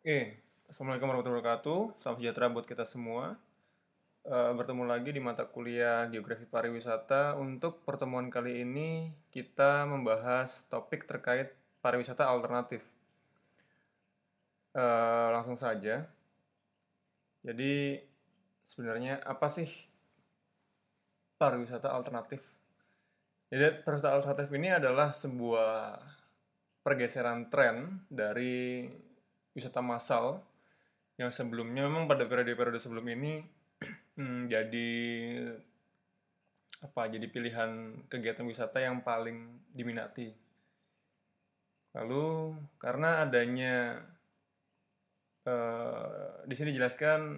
Oke, Assalamualaikum warahmatullahi wabarakatuh. Salam sejahtera buat kita semua. Bertemu lagi di mata kuliah Geografi Pariwisata. Untuk pertemuan kali ini kita membahas topik terkait pariwisata alternatif. Langsung saja. Jadi sebenarnya apa sih pariwisata alternatif? Jadi pariwisata alternatif ini adalah sebuah pergeseran tren dari wisata massal yang sebelumnya memang pada periode-periode sebelum ini jadi jadi pilihan kegiatan wisata yang paling diminati. Lalu karena adanya di sini dijelaskan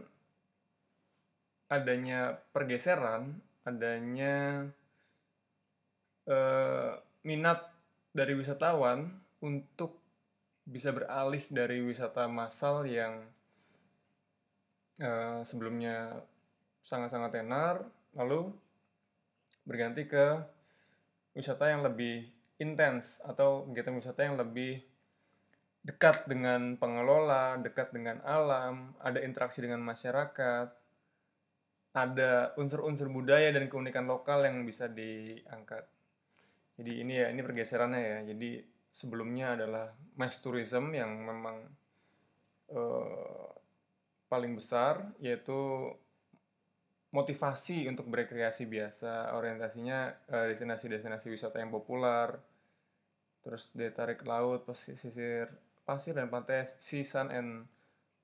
adanya pergeseran, adanya minat dari wisatawan untuk bisa beralih dari wisata massal yang sebelumnya sangat-sangat tenar, lalu berganti ke wisata yang lebih intens atau kegiatan wisata yang lebih dekat dengan pengelola, dekat dengan alam, ada interaksi dengan masyarakat, ada unsur-unsur budaya dan keunikan lokal yang bisa diangkat. Jadi ini pergeserannya ya. Jadi sebelumnya adalah mass tourism yang memang eh, paling besar, yaitu motivasi untuk berekreasi biasa, orientasinya destinasi-destinasi wisata yang populer, terus daya tarik laut, pesisir pasir dan pantai sea, sun and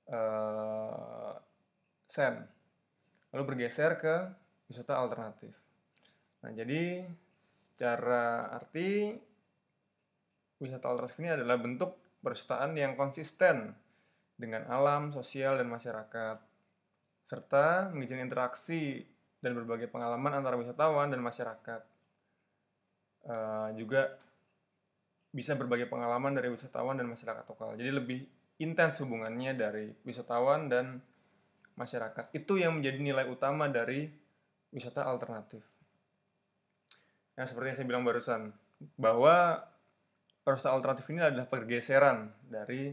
uh, sand. Lalu bergeser ke wisata alternatif. Nah, jadi secara arti wisata alternatif ini adalah bentuk perwistaan yang konsisten dengan alam, sosial, dan masyarakat, serta mengizinkan interaksi dan berbagai pengalaman antara wisatawan dan masyarakat. Juga bisa berbagai pengalaman dari wisatawan dan masyarakat lokal. Jadi lebih intens hubungannya dari wisatawan dan masyarakat. Itu yang menjadi nilai utama dari wisata alternatif. Nah, seperti yang saya bilang barusan, bahwa pariwisata alternatif ini adalah pergeseran dari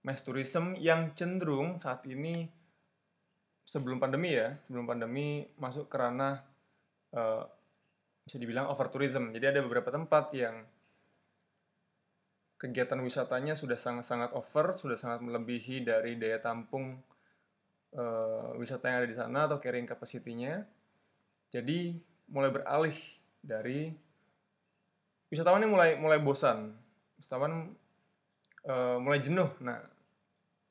mass tourism yang cenderung saat ini sebelum pandemi masuk ke ranah eh, bisa dibilang over tourism. Jadi ada beberapa tempat yang kegiatan wisatanya sudah sangat-sangat over, sudah sangat melebihi dari daya tampung wisata yang ada di sana atau carrying capacity-nya. Jadi mulai beralih dari wisatawan ini mulai mulai bosan, wisatawan mulai jenuh. Nah,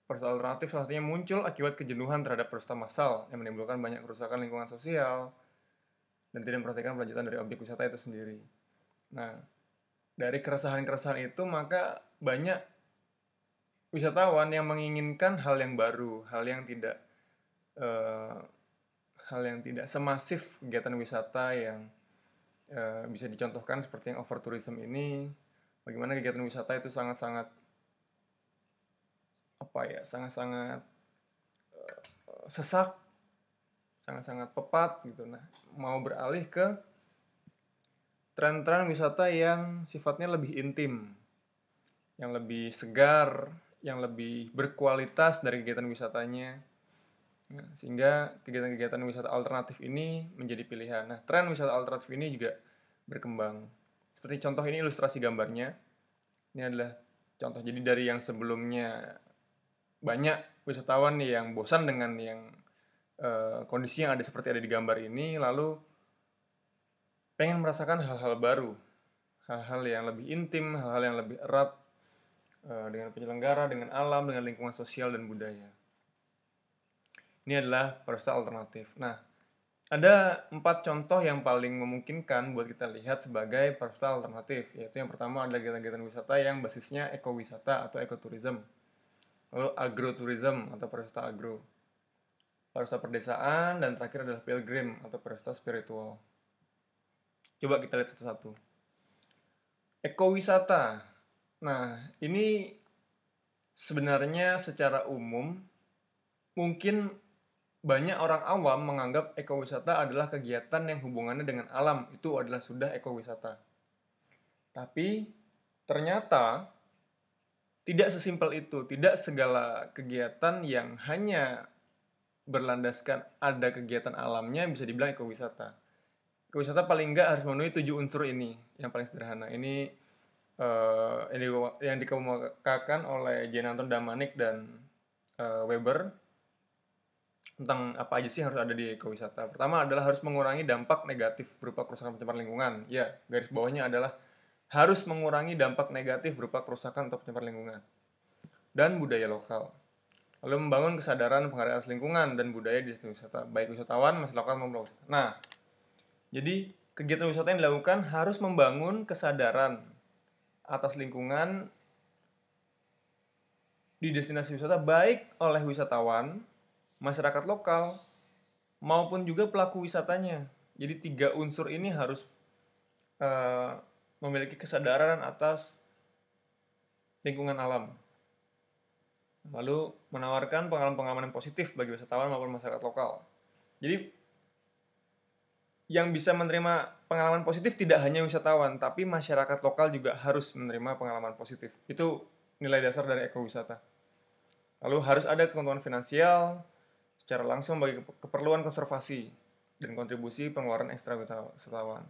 pariwisata alternatif salah satunya muncul akibat kejenuhan terhadap pariwisata massal yang menimbulkan banyak kerusakan lingkungan sosial dan tidak memperhatikan kelanjutan dari objek wisata itu sendiri. Nah, dari keresahan-keresahan itu maka banyak wisatawan yang menginginkan hal yang baru, eh, hal yang tidak semasif kegiatan wisata yang bisa dicontohkan seperti yang over tourism ini. Bagaimana kegiatan wisata itu sangat-sangat sangat-sangat sesak, sangat-sangat pepat gitu. Nah, mau beralih ke tren-tren wisata yang sifatnya lebih intim, yang lebih segar, yang lebih berkualitas dari kegiatan wisatanya. Nah, sehingga kegiatan-kegiatan wisata alternatif ini menjadi pilihan. Nah, tren wisata alternatif ini juga berkembang. Seperti contoh ini ilustrasi gambarnya. Ini adalah contoh. Jadi dari yang sebelumnya banyak wisatawan yang bosan dengan yang kondisi yang ada seperti ada di gambar ini, lalu pengen merasakan hal-hal baru, hal-hal yang lebih intim, hal-hal yang lebih erat dengan penyelenggara, dengan alam, dengan lingkungan sosial dan budaya. Ini adalah pariwisata alternatif. Nah, ada 4 contoh yang paling memungkinkan buat kita lihat sebagai pariwisata alternatif, yaitu yang pertama adalah kegiatan-kegiatan wisata yang basisnya ekowisata atau ekoturism. Lalu agrotourism atau pariwisata agro. Pariwisata perdesaan, dan terakhir adalah pilgrim atau pariwisata spiritual. Coba kita lihat satu-satu. Ekowisata. Nah, ini sebenarnya secara umum mungkin banyak orang awam menganggap ekowisata adalah kegiatan yang hubungannya dengan alam. Itu adalah sudah ekowisata. Tapi ternyata tidak sesimpel itu. Tidak segala kegiatan yang hanya berlandaskan ada kegiatan alamnya bisa dibilang ekowisata. Ekowisata paling enggak harus memenuhi 7 unsur ini, yang paling sederhana. Ini yang dikemukakan oleh Jenanton Damanik dan Weber tentang apa aja sih harus ada di ekowisata. Pertama adalah harus mengurangi dampak negatif berupa kerusakan pencemaran lingkungan. Ya, garis bawahnya adalah harus mengurangi dampak negatif berupa kerusakan atau pencemaran lingkungan. Dan budaya lokal. Lalu membangun kesadaran penghargaan lingkungan dan budaya di destinasi wisata, baik wisatawan, masyarakat lokal maupun wisata. Nah, jadi kegiatan wisata yang dilakukan harus membangun kesadaran atas lingkungan di destinasi wisata baik oleh wisatawan, masyarakat lokal, maupun juga pelaku wisatanya. Jadi 3 unsur ini harus memiliki kesadaran atas lingkungan alam. Lalu menawarkan pengalaman-pengalaman positif bagi wisatawan maupun masyarakat lokal. Jadi yang bisa menerima pengalaman positif tidak hanya wisatawan, tapi masyarakat lokal juga harus menerima pengalaman positif. Itu nilai dasar dari ekowisata. Lalu harus ada keuntungan finansial secara langsung bagi keperluan konservasi dan kontribusi pengeluaran ekstra wisatawan.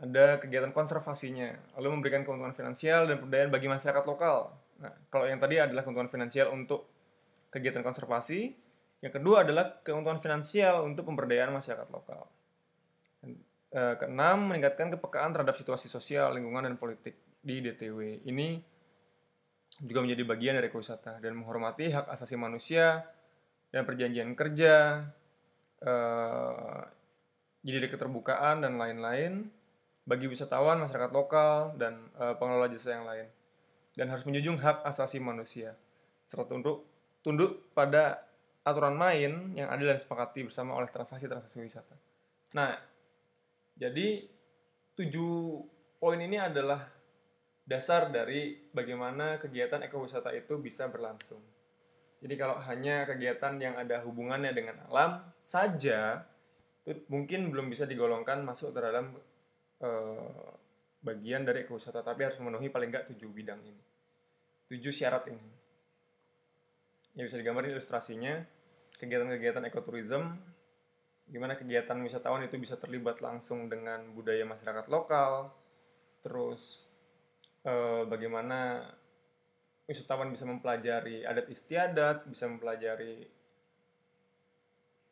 Ada kegiatan konservasinya, lalu memberikan keuntungan finansial dan pemberdayaan bagi masyarakat lokal. Nah, kalau yang tadi adalah keuntungan finansial untuk kegiatan konservasi, yang kedua adalah keuntungan finansial untuk pemberdayaan masyarakat lokal. Keenam, meningkatkan kepekaan terhadap situasi sosial, lingkungan, dan politik di DTW. Ini juga menjadi bagian dari ekowisata dan menghormati hak asasi manusia dan perjanjian kerja, jadi keterbukaan dan lain-lain bagi wisatawan, masyarakat lokal, dan pengelola jasa yang lain. Dan harus menjunjung hak asasi manusia, serta tunduk pada aturan main yang adil dan disepakati bersama oleh transaksi-transaksi wisata. Nah, jadi 7 poin ini adalah dasar dari bagaimana kegiatan ekowisata itu bisa berlangsung. Jadi kalau hanya kegiatan yang ada hubungannya dengan alam saja, itu mungkin belum bisa digolongkan masuk terhadap bagian dari ekowisata, tapi harus memenuhi paling nggak 7 bidang ini, 7 syarat ini. Ya bisa digambarin ilustrasinya, kegiatan-kegiatan ekoturism, gimana kegiatan wisatawan itu bisa terlibat langsung dengan budaya masyarakat lokal, terus bagaimana wisatawan bisa mempelajari adat istiadat, bisa mempelajari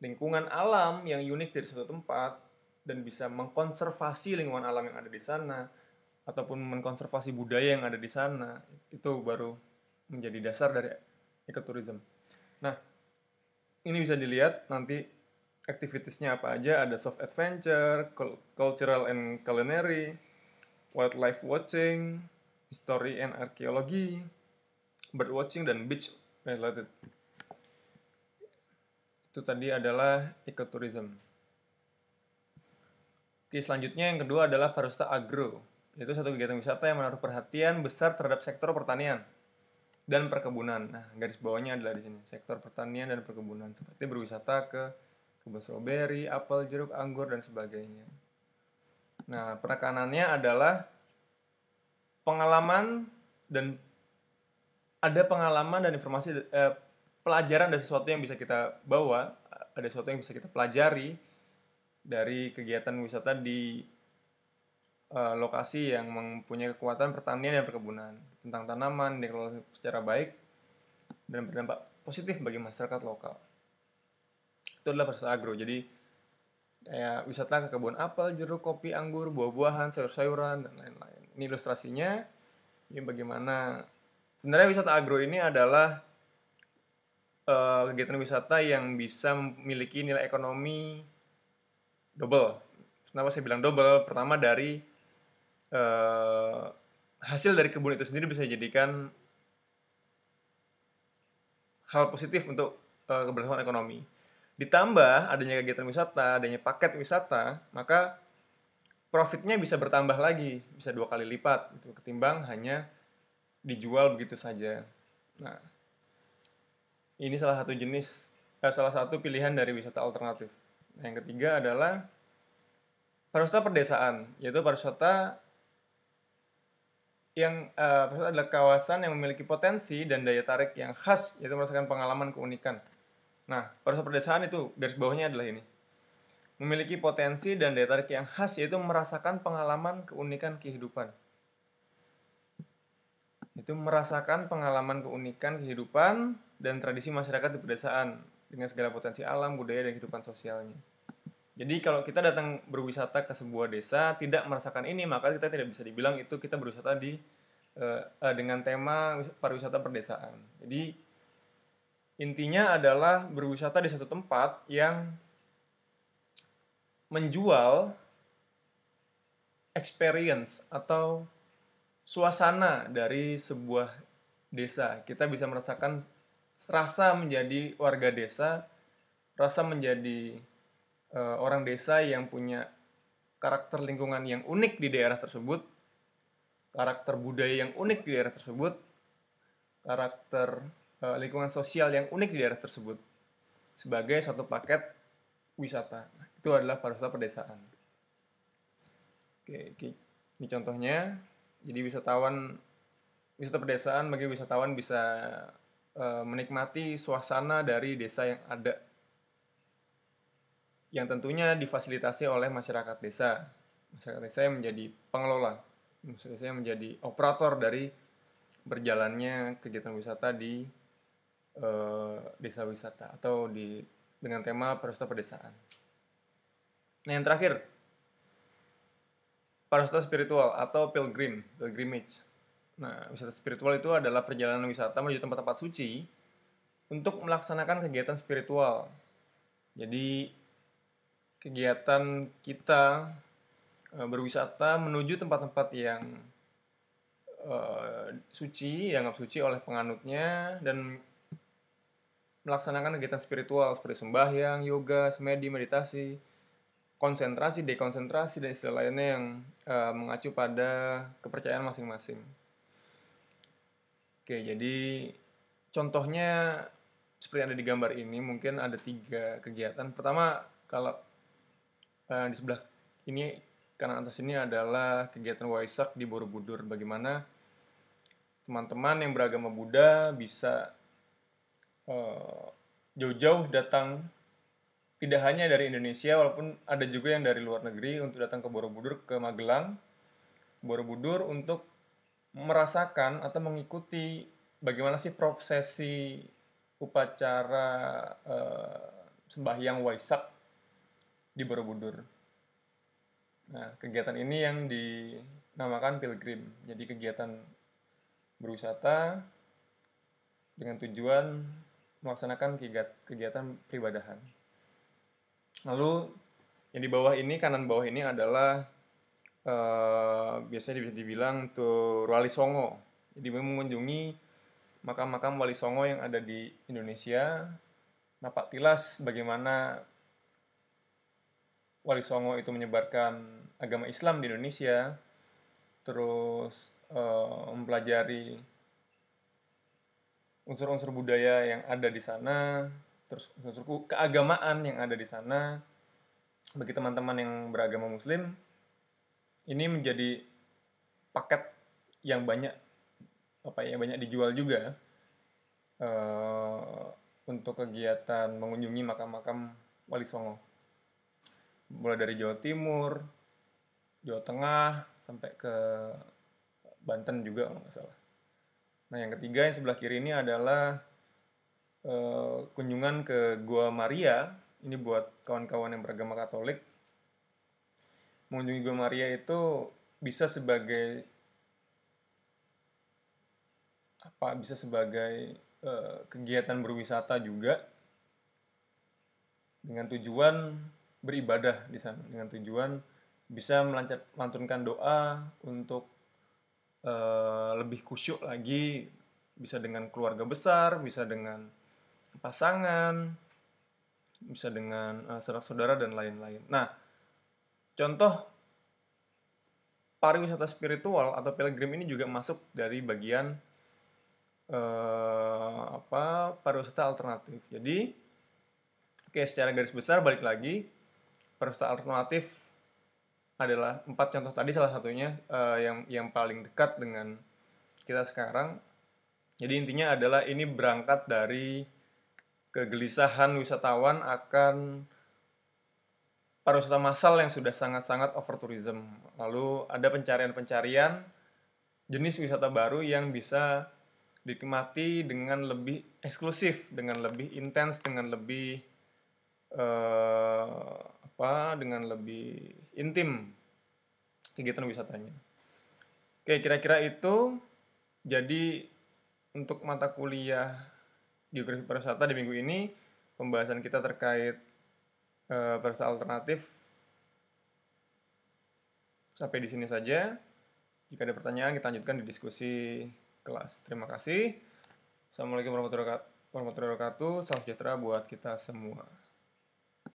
lingkungan alam yang unik dari suatu tempat, dan bisa mengkonservasi lingkungan alam yang ada di sana, ataupun mengkonservasi budaya yang ada di sana. Itu baru menjadi dasar dari ekoturism. Nah, ini bisa dilihat nanti activitiesnya apa aja. Ada soft adventure, cultural and culinary, wildlife watching, history and archaeology, bird watching, dan beach related. Itu tadi adalah ekoturism. Oke, selanjutnya yang kedua adalah pariwisata agro, yaitu satu kegiatan wisata yang menaruh perhatian besar terhadap sektor pertanian dan perkebunan. Nah, garis bawahnya adalah di sini, sektor pertanian dan perkebunan, seperti berwisata ke kebun stroberi, apel, jeruk, anggur, dan sebagainya. Nah, penekanannya adalah pengalaman dan ada pengalaman dan informasi, pelajaran dari sesuatu yang bisa kita bawa, ada sesuatu yang bisa kita pelajari dari kegiatan wisata di lokasi yang mempunyai kekuatan pertanian dan perkebunan, tentang tanaman dikelola secara baik dan berdampak positif bagi masyarakat lokal. Itu adalah pariwisata agro. Jadi kayak wisata ke kebun apel, jeruk, kopi, anggur, buah-buahan, sayur-sayuran, dan lain-lain. Ini ilustrasinya. Ini bagaimana sebenarnya wisata agro ini adalah kegiatan wisata yang bisa memiliki nilai ekonomi double. Kenapa saya bilang double? Pertama dari hasil dari kebun itu sendiri bisa dijadikan hal positif untuk keberlangsungan ekonomi. Ditambah adanya kegiatan wisata, adanya paket wisata, maka profitnya bisa bertambah lagi, bisa 2 kali lipat gitu, ketimbang hanya dijual begitu saja. Nah, ini salah satu pilihan dari wisata alternatif. Nah, yang ketiga adalah pariwisata perdesaan, yaitu pariwisata pariwisata adalah kawasan yang memiliki potensi dan daya tarik yang khas, yaitu merasakan pengalaman keunikan. Nah, pariwisata pedesaan itu garis bawahnya adalah ini. Memiliki potensi dan daya tarik yang khas, yaitu merasakan pengalaman keunikan kehidupan. Itu merasakan pengalaman keunikan kehidupan dan tradisi masyarakat di pedesaan dengan segala potensi alam, budaya, dan kehidupan sosialnya. Jadi kalau kita datang berwisata ke sebuah desa tidak merasakan ini, maka kita tidak bisa dibilang itu kita berwisata dengan tema pariwisata perdesaan. Jadi intinya adalah berwisata di satu tempat yang menjual experience atau suasana dari sebuah desa. Kita bisa merasakan rasa menjadi warga desa, rasa menjadi orang desa yang punya karakter lingkungan yang unik di daerah tersebut, karakter budaya yang unik di daerah tersebut, karakter lingkungan sosial yang unik di daerah tersebut sebagai satu paket wisata. Itu adalah pariwisata pedesaan. Oke, ini contohnya. Jadi wisata pedesaan bagi wisatawan bisa menikmati suasana dari desa yang ada, yang tentunya difasilitasi oleh masyarakat desa. Masyarakat desa yang menjadi pengelola, masyarakat desa yang menjadi operator dari berjalannya kegiatan wisata di desa wisata atau dengan tema pariwisata pedesaan. Nah, yang terakhir, pariwisata spiritual atau pilgrimage. Nah, wisata spiritual itu adalah perjalanan wisata menuju tempat-tempat suci untuk melaksanakan kegiatan spiritual. Jadi kegiatan kita berwisata menuju tempat-tempat yang suci, dianggap suci oleh penganutnya, dan melaksanakan kegiatan spiritual seperti sembahyang, yoga, semedi, meditasi, konsentrasi, dekonsentrasi, dan istilah lainnya yang mengacu pada kepercayaan masing-masing. Oke, jadi contohnya seperti yang ada di gambar ini, mungkin ada 3 kegiatan. Pertama, kalau di sebelah ini, kanan atas ini adalah kegiatan Waisak di Borobudur. Bagaimana teman-teman yang beragama Buddha bisa jauh-jauh datang, tidak hanya dari Indonesia, walaupun ada juga yang dari luar negeri, untuk datang ke Borobudur, ke Magelang, Borobudur, untuk merasakan atau mengikuti bagaimana sih prosesi upacara sembahyang Waisak di Borobudur. Nah, kegiatan ini yang dinamakan pilgrim. Jadi kegiatan berwisata dengan tujuan melaksanakan kegiatan peribadahan. Lalu yang di bawah ini, kanan bawah ini adalah biasanya bisa dibilang tur Wali Songo. Jadi mengunjungi makam-makam Wali Songo yang ada di Indonesia, napak tilas bagaimana Wali Songo itu menyebarkan agama Islam di Indonesia, terus mempelajari unsur-unsur budaya yang ada di sana, terus unsur keagamaan yang ada di sana. Bagi teman-teman yang beragama Muslim, ini menjadi paket yang banyak dijual juga untuk kegiatan mengunjungi makam-makam Wali Songo. Mulai dari Jawa Timur, Jawa Tengah, sampai ke Banten juga kalau nggak salah. Nah, yang ketiga yang sebelah kiri ini adalah kunjungan ke Gua Maria. Ini buat kawan-kawan yang beragama Katolik. Mengunjungi Gua Maria itu bisa sebagai kegiatan berwisata juga, dengan tujuan beribadah di sana, dengan tujuan bisa melantunkan doa untuk lebih khusyuk lagi, bisa dengan keluarga besar, bisa dengan pasangan, bisa dengan saudara-saudara dan lain-lain. Nah, contoh pariwisata spiritual atau pilgrim ini juga masuk dari bagian pariwisata alternatif. Jadi, secara garis besar balik lagi, pariwisata alternatif adalah 4 contoh tadi, salah satunya yang paling dekat dengan kita sekarang. Jadi intinya adalah ini berangkat dari kegelisahan wisatawan akan pariwisata massal yang sudah sangat-sangat over tourism. Lalu ada pencarian-pencarian jenis wisata baru yang bisa dinikmati dengan lebih eksklusif, dengan lebih intens, dengan lebih dengan lebih intim kegiatan wisatanya. Oke, kira-kira itu jadi untuk mata kuliah Geografi Pariwisata di minggu ini pembahasan kita terkait pariwisata alternatif sampai di sini saja. Jika ada pertanyaan kita lanjutkan di diskusi kelas. Terima kasih. Assalamualaikum warahmatullahi wabarakatuh. Salam sejahtera buat kita semua.